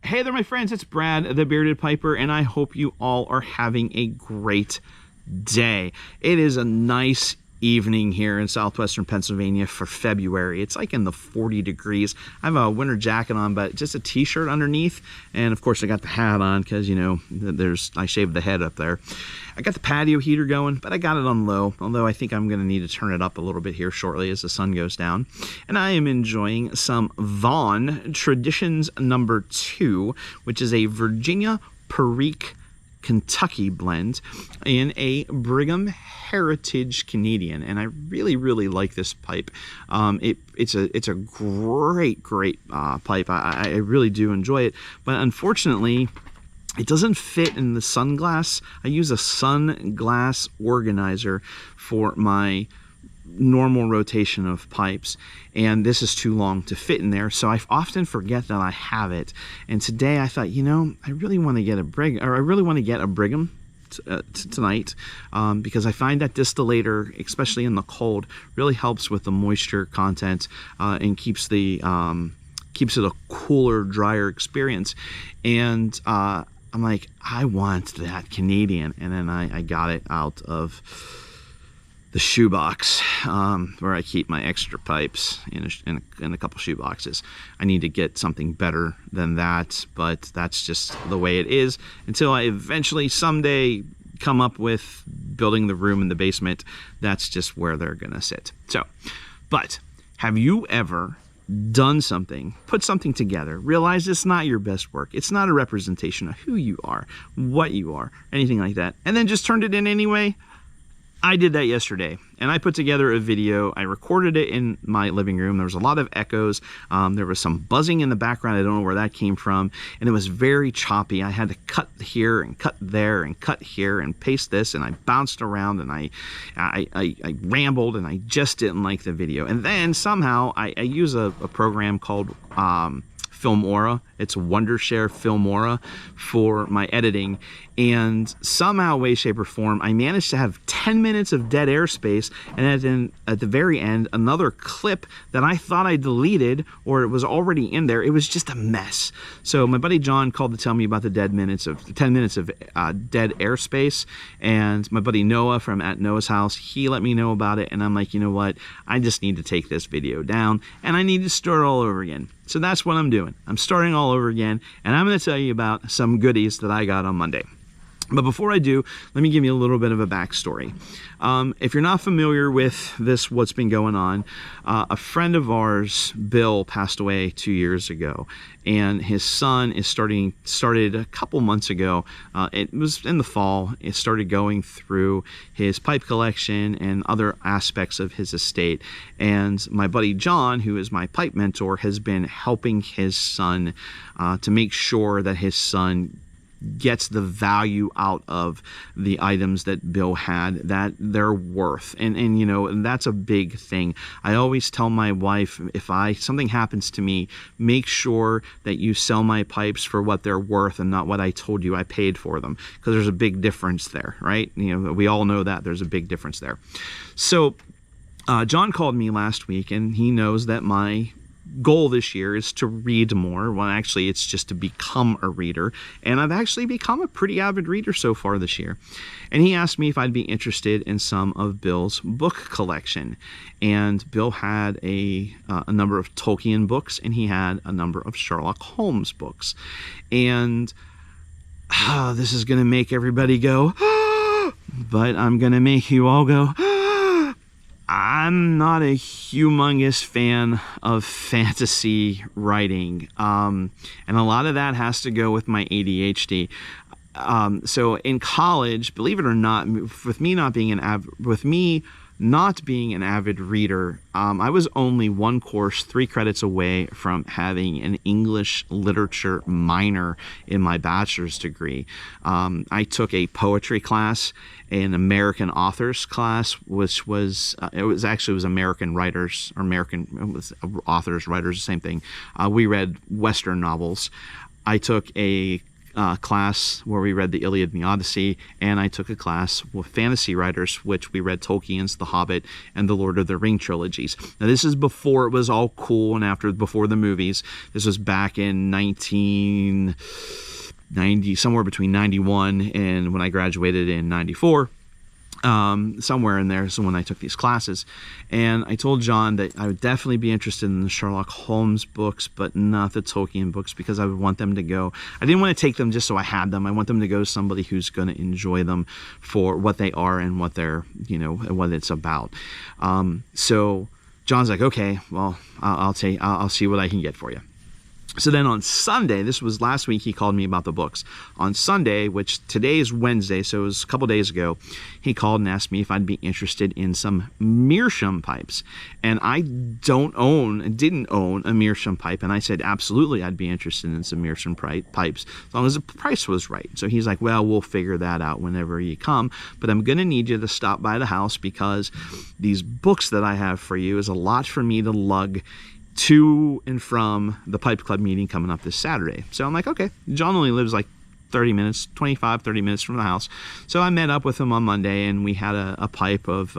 Hey there, my friends, it's Brad, the Bearded Piper, and I hope you all are having a great day. It is a nice evening here in southwestern Pennsylvania for February. It's like in the 40 degrees. I have a winter jacket on, but just a t-shirt underneath, and of course I got the hat on because, you know, I shaved the head up there. I got the patio heater going, but I got it on low, although I think I'm going to need to turn it up a little bit here shortly as the sun goes down. And I am enjoying some Vaughn Traditions number 2, which is a Virginia Perique Kentucky blend in a Brigham Heritage Canadian, and I really like this pipe. It's a great pipe. I really do enjoy it, but unfortunately it doesn't fit in the sunglass. I use a sunglass organizer for my normal rotation of pipes, and this is too long to fit in there, so I often forget that I have it. And today I thought, you know, I really want to get a Brigham tonight, because I find that distillator, especially in the cold, really helps with the moisture content and keeps it a cooler, drier experience. And I'm like, I want that Canadian, and then I got it out of the shoebox where I keep my extra pipes in a couple shoe boxes. I need to get something better than that, but that's just the way it is until I eventually someday come up with building the room in the basement. That's just where they're gonna sit. So, but have you ever done something, put something together, realize it's not your best work, it's not a representation of who you are, what you are, anything like that, and then just turned it in anyway? I did that yesterday, and I put together a video. I recorded it in my living room. There was a lot of echoes. There was some buzzing in the background. I don't know where that came from, and it was very choppy. I had to cut here and cut there and cut here and paste this, and I bounced around, and I rambled, and I just didn't like the video. And then somehow I use a program called Filmora. It's Wondershare Filmora for my editing, and somehow, way, shape, or form, I managed to have 10 minutes of dead airspace, and then at the very end, another clip that I thought I deleted, or it was already in there. It was just a mess. So my buddy John called to tell me about the 10 minutes of dead airspace, and my buddy Noah from at Noah's House, he let me know about it, and I'm like, you know what? I just need to take this video down, and I need to start all over again. So that's what I'm doing. I'm starting all over again, and I'm going to tell you about some goodies that I got on Monday. But before I do, let me give you a little bit of a backstory. If you're not familiar with what's been going on, a friend of ours, Bill, passed away 2 years ago, and his son is started a couple months ago. It was in the fall. It started going through his pipe collection and other aspects of his estate. And my buddy John, who is my pipe mentor, has been helping his son to make sure that his son gets the value out of the items that Bill had that they're worth. And you know, and that's a big thing. I always tell my wife, if something happens to me, make sure that you sell my pipes for what they're worth and not what I told you I paid for them, because there's a big difference there, right? You know, we all know that there's a big difference there. So John called me last week, and he knows that my goal this year is to read more. Well, actually, it's just to become a reader, and I've actually become a pretty avid reader so far this year. And he asked me if I'd be interested in some of Bill's book collection. And Bill had a number of Tolkien books, and he had a number of Sherlock Holmes books. And this is going to make everybody go, but I'm going to make you all go, I'm not a humongous fan of fantasy writing, and a lot of that has to go with my ADHD. So in college, believe it or not, with me not being an avid reader, I was only one course, 3 credits away from having an English literature minor in my bachelor's degree. I took a poetry class, an American authors class, which was American writers, or authors, writers, the same thing. We read Western novels. I took a class where we read the Iliad and the Odyssey, and I took a class with fantasy writers, which we read Tolkien's The Hobbit and the Lord of the Ring trilogies. Now, this is before it was all cool and before the movies. This was back in 1990, somewhere between 91 and when I graduated in 94. Somewhere in there is when I took these classes, and I told John that I would definitely be interested in the Sherlock Holmes books, but not the Tolkien books, because I would want them to go. I didn't want to take them just so I had them. I want them to go to somebody who's going to enjoy them for what they are and what they're, what it's about. So John's like, okay, well, I'll see what I can get for you. So then on Sunday, this was last week, he called me about the books. On Sunday, which today is Wednesday, so it was a couple days ago, he called and asked me if I'd be interested in some meerschaum pipes. And I didn't own a meerschaum pipe. And I said, absolutely, I'd be interested in some meerschaum pipes, as long as the price was right. So he's like, well, we'll figure that out whenever you come. But I'm going to need you to stop by the house, because these books that I have for you is a lot for me to lug to and from the Pipe Club meeting coming up this Saturday. So I'm like, okay. John only lives like 30 minutes from the house. So I met up with him on Monday, and we had a pipe of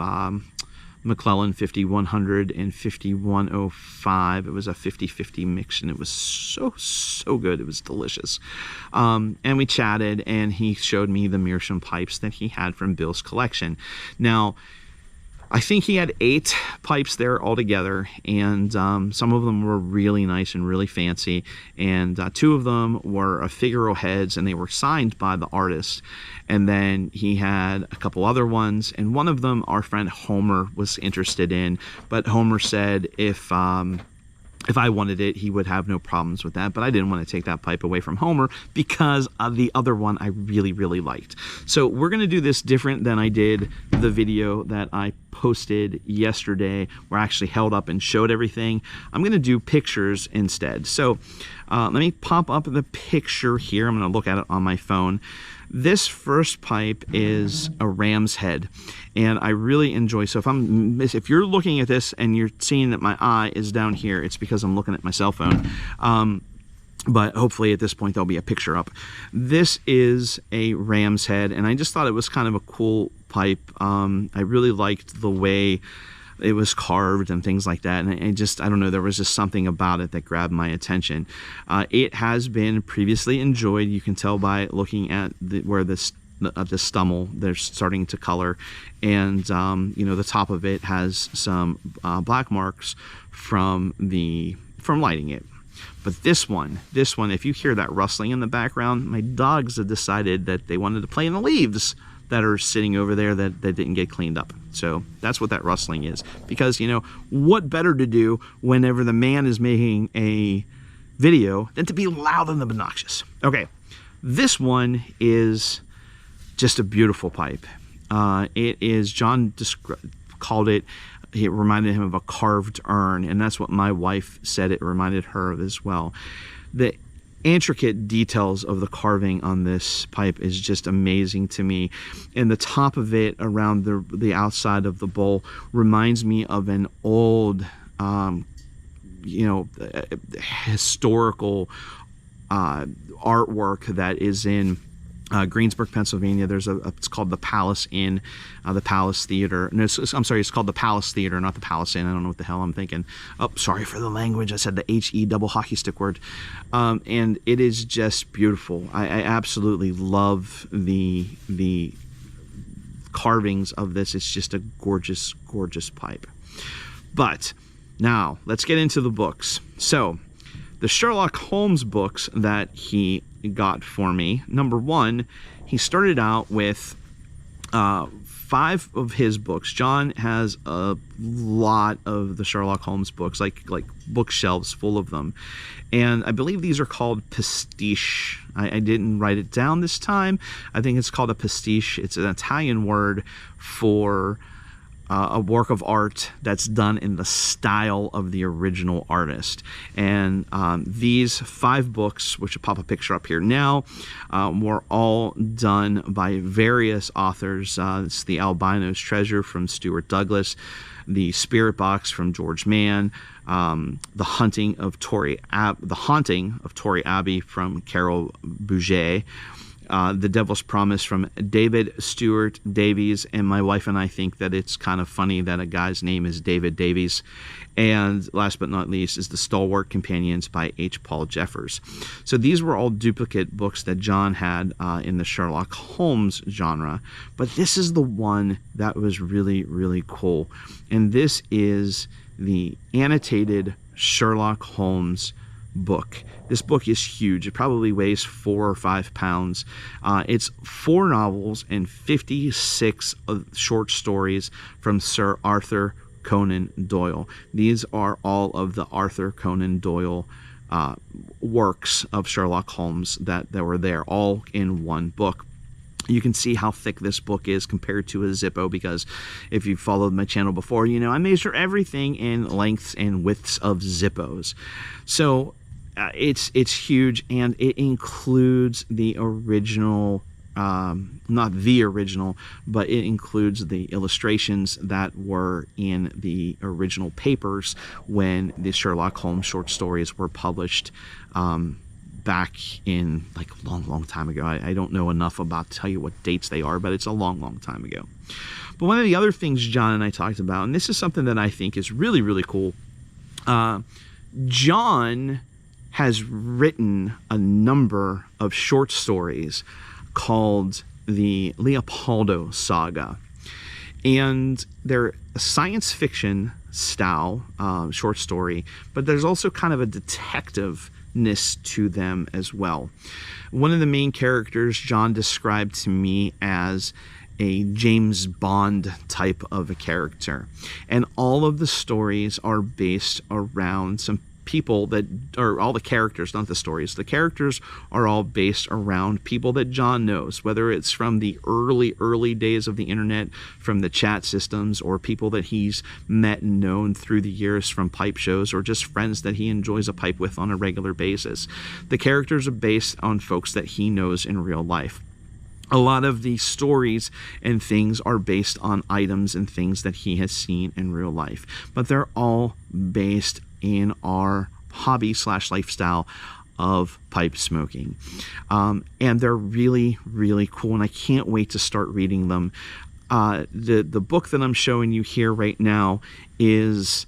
McClellan 5100 and 5105. It was a 50-50 mix, and it was so good. It was delicious. And we chatted, and he showed me the meerschaum pipes that he had from Bill's collection. Now, I think he had 8 pipes there altogether, and some of them were really nice and really fancy, and 2 of them were Figaro heads, and they were signed by the artist. And then he had a couple other ones, and one of them our friend Homer was interested in, but Homer said if I wanted it, he would have no problems with that. But I didn't want to take that pipe away from Homer, because of the other one I really, really liked. So we're going to do this different than I did the video that I posted yesterday, where I actually held up and showed everything. I'm going to do pictures instead. So let me pop up the picture here. I'm going to look at it on my phone. This first pipe is a ram's head, and I really enjoy. So if you're looking at this and you're seeing that my eye is down here, it's because I'm looking at my cell phone. But hopefully at this point there'll be a picture up. This is a ram's head, and I just thought it was kind of a cool pipe. I really liked the way it was carved and things like that, and I don't know, there was just something about it that grabbed my attention. It has been previously enjoyed. You can tell by looking at where the stummel, they're starting to color, and the top of it has some black marks from lighting it. But this one, if you hear that rustling in the background, my dogs have decided that they wanted to play in the leaves that are sitting over there that didn't get cleaned up. So that's what that rustling is. Because, what better to do whenever the man is making a video than to be loud and obnoxious. Okay, this one is just a beautiful pipe. It is, John called it, it reminded him of a carved urn, and that's what my wife said it reminded her of as well. The intricate details of the carving on this pipe is just amazing to me, and the top of it around the outside of the bowl reminds me of an old historical artwork that is in Greensburg, Pennsylvania. It's called the Palace Inn, the Palace Theater. No, I'm sorry, it's called the Palace Theater, not the Palace Inn. I don't know what the hell I'm thinking. Oh, sorry for the language. I said the H-E double hockey stick word. And it is just beautiful. I absolutely love the carvings of this. It's just a gorgeous, gorgeous pipe. But now let's get into the books. So the Sherlock Holmes books that he got for me, number one, he started out with 5 of his books. John has a lot of the Sherlock Holmes books, like bookshelves full of them, and I believe these are called pastiche. I didn't write it down this time. I think it's called a pastiche. It's an Italian word for a work of art that's done in the style of the original artist. And these 5 books, which will pop a picture up here now, were all done by various authors. It's The Albino's Treasure from Stuart Douglas, The Spirit Box from George Mann, The Haunting of Torrey Abbey from Carol Bouget, The Devil's Promise from David Stewart Davies, and my wife and I think that it's kind of funny that a guy's name is David Davies. And last but not least is The Stalwart Companions by H. Paul Jeffers. So these were all duplicate books that John had in the Sherlock Holmes genre, but this is the one that was really, really cool. And this is the annotated Sherlock Holmes book. This book is huge. It probably weighs 4 or 5 pounds. It's 4 novels and 56 short stories from Sir Arthur Conan Doyle. These are all of the Arthur Conan Doyle works of Sherlock Holmes that were there, all in one book. You can see how thick this book is compared to a Zippo, because if you've followed my channel before, you know I measure everything in lengths and widths of Zippos. So it's huge, and it includes the original, not the original, but it includes the illustrations that were in the original papers when the Sherlock Holmes short stories were published back in like a long time ago. I don't know enough about to tell you what dates they are, but it's a long time ago. But one of the other things John and I talked about, and this is something that I think is really, really cool, John has written a number of short stories called the Leopoldo Saga. And they're a science fiction style short story, but there's also kind of a detectiveness to them as well. One of the main characters John described to me as a James Bond type of a character. And all of the stories are based around some people that, or all the characters, not the stories, the characters are all based around people that John knows, whether it's from the early days of the internet, from the chat systems, or people that he's met and known through the years from pipe shows, or just friends that he enjoys a pipe with on a regular basis. The characters are based on folks that he knows in real life. A lot of the stories and things are based on items and things that he has seen in real life, but they're all based in our hobby / lifestyle of pipe smoking. And they're really, really cool, and I can't wait to start reading them. The book that I'm showing you here right now is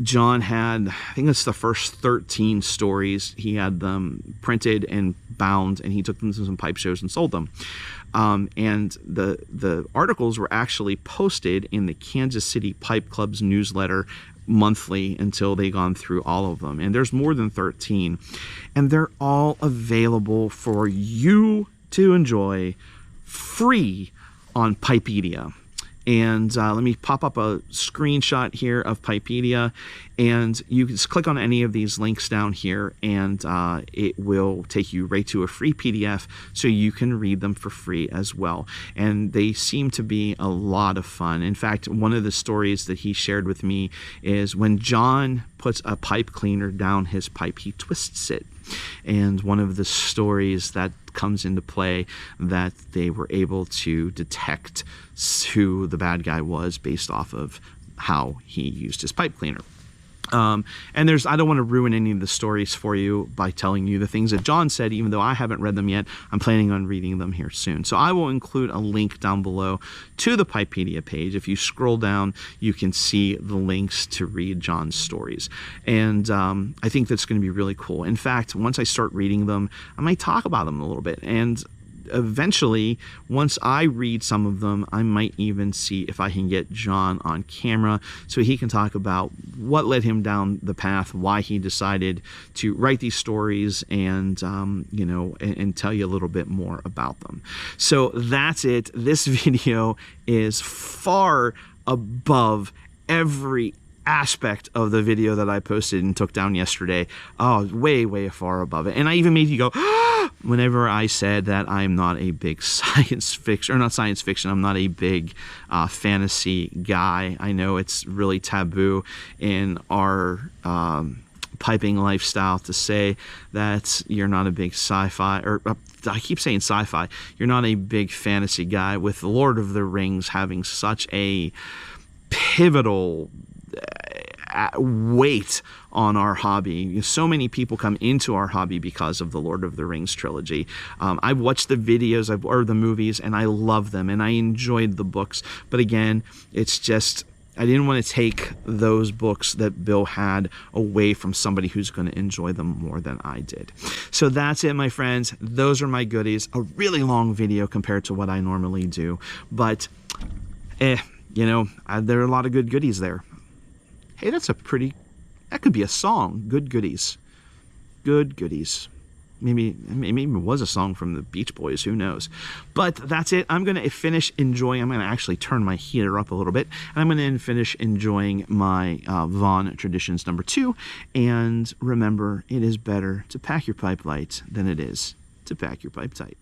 John had, I think it's the first 13 stories. He had them printed and bound, and he took them to some pipe shows and sold them. And the articles were actually posted in the Kansas City Pipe Club's newsletter monthly until they gone through all of them. And there's more than 13. And they're all available for you to enjoy free on Pipedia. And let me pop up a screenshot here of Pipedia, and you can just click on any of these links down here, and it will take you right to a free PDF so you can read them for free as well. And they seem to be a lot of fun. In fact, one of the stories that he shared with me is when John puts a pipe cleaner down his pipe, he twists it. And one of the stories that comes into play that they were able to detect who the bad guy was based off of how he used his pipe cleaner. And I don't want to ruin any of the stories for you by telling you the things that John said, even though I haven't read them yet. I'm planning on reading them here soon. So I will include a link down below to the Pipedia page. If you scroll down, you can see the links to read John's stories. And I think that's going to be really cool. In fact, once I start reading them, I might talk about them a little bit. And eventually, once I read some of them, I might even see if I can get John on camera so he can talk about what led him down the path, why he decided to write these stories, and you know, and tell you a little bit more about them. So that's it. This video is far above every aspect of the video that I posted and took down yesterday. Oh, way far above it. And I even made you go whenever I said that I'm not a big science fiction, or not science fiction, I'm not a big fantasy guy. I know it's really taboo in our piping lifestyle to say that you're not a big sci-fi, or I keep saying sci-fi, you're not a big fantasy guy, with The Lord of the Rings having such a pivotal weight on our hobby. So many people come into our hobby because of the Lord of the Rings trilogy. I've watched the videos or the movies, and I love them, and I enjoyed the books. But again, it's just, I didn't want to take those books that Bill had away from somebody who's going to enjoy them more than I did. So that's it, my friends. Those are my goodies. A really long video compared to what I normally do, but there are a lot of good goodies there. Hey, that could be a song. Good goodies. Good goodies. Maybe it was a song from the Beach Boys, who knows. But that's it. I'm going to finish enjoying, I'm going to actually turn my heater up a little bit, and I'm going to finish enjoying my Vaughn Traditions #2. And remember, it is better to pack your pipe light than it is to pack your pipe tight.